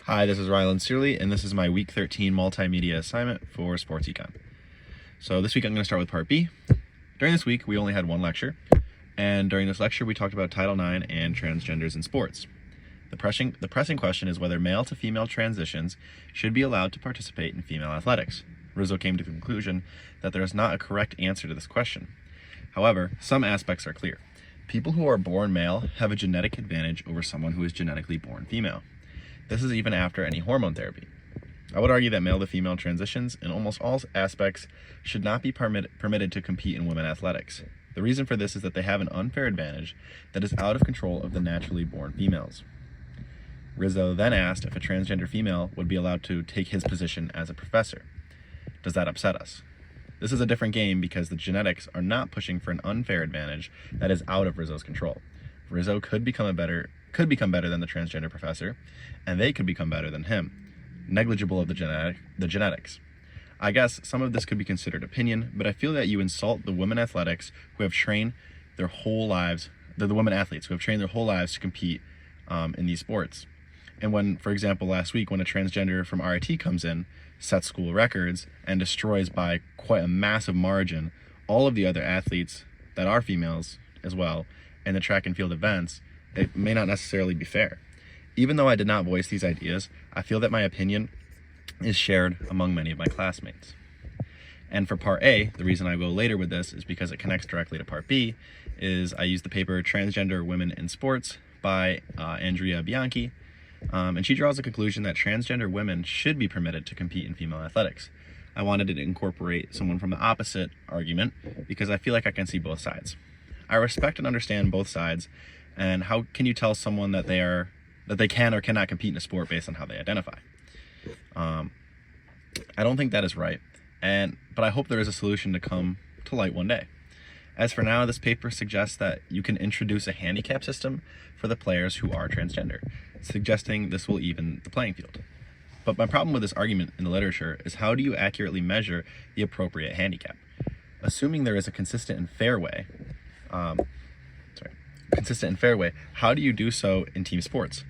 Hi, this is Rylan Searley, and this is my Week 13 multimedia assignment for Sports Econ. So this week I'm going to start with Part B. During this week, we only had one lecture, and during this lecture we talked about Title IX and transgenders in sports. The pressing question is whether male to female transitions should be allowed to participate in female athletics. Rizzo came to the conclusion that there is not a correct answer to this question. However, some aspects are clear. People who are born male have a genetic advantage over someone who is genetically born female. This is even after any hormone therapy. I would argue that male to female transitions in almost all aspects should not be permitted to compete in women athletics. The reason for this is that they have an unfair advantage that is out of control of the naturally born females. Rizzo then asked if a transgender female would be allowed to take his position as a professor. Does that upset us? This is a different game because the genetics are not pushing for an unfair advantage that is out of Rizzo's control. Rizzo could become better than the transgender professor, and they could become better than him, negligible of the genetics. I guess some of this could be considered opinion, but I feel that you insult the women athletes who have trained their whole lives, the women athletes who have trained their whole lives to compete in these sports. And when, for example, last week when a transgender from RIT comes in, sets school records, and destroys by quite a massive margin all of the other athletes that are females as well in the track and field events, it may not necessarily be fair. Even though I did not voice these ideas, I feel that my opinion is shared among many of my classmates. And for Part A, the reason I go later with this is because it connects directly to Part B, is I used the paper Transgender Women in Sports by Andrea Bianchi, and she draws a conclusion that transgender women should be permitted to compete in female athletics. I wanted to incorporate someone from the opposite argument because I feel like I can see both sides. I respect and understand both sides, and how can you tell someone that they can or cannot compete in a sport based on how they identify? I don't think that is right, but I hope there is a solution to come to light one day. As for now, this paper suggests that you can introduce a handicap system for the players who are transgender, suggesting this will even the playing field. But my problem with this argument in the literature is how do you accurately measure the appropriate handicap? Assuming there is a consistent and fair way, how do you do so in team sports?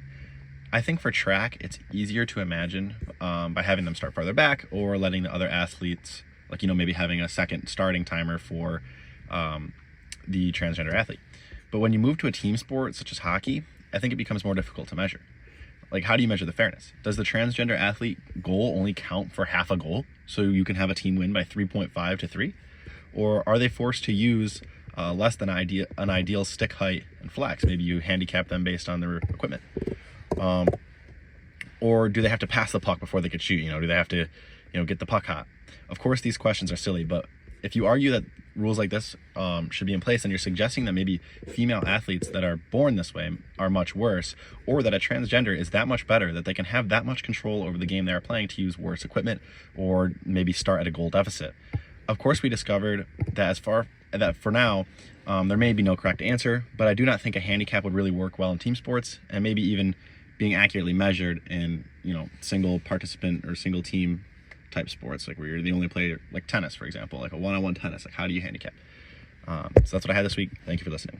I think for track, it's easier to imagine by having them start farther back or letting the other athletes, maybe having a second starting timer for the transgender athlete. But when you move to a team sport such as hockey, I think it becomes more difficult to measure. How do you measure the fairness? Does the transgender athlete goal only count for half a goal so you can have a team win by 3.5 to 3? Or are they forced to use less than an ideal stick height and flex? Maybe you handicap them based on their equipment. Or do they have to pass the puck before they could shoot? Do they have to get the puck hot? Of course, these questions are silly, but if you argue that rules like this should be in place, and you're suggesting that maybe female athletes that are born this way are much worse, or that a transgender is that much better, that they can have that much control over the game they are playing to use worse equipment, or maybe start at a goal deficit. Of course, we discovered that for now, there may be no correct answer, but I do not think a handicap would really work well in team sports, and maybe even being accurately measured in single participant or single team type sports, where you're the only player, like tennis, for example, like a one-on-one tennis. How do you handicap? So that's what I had this week. Thank you for listening.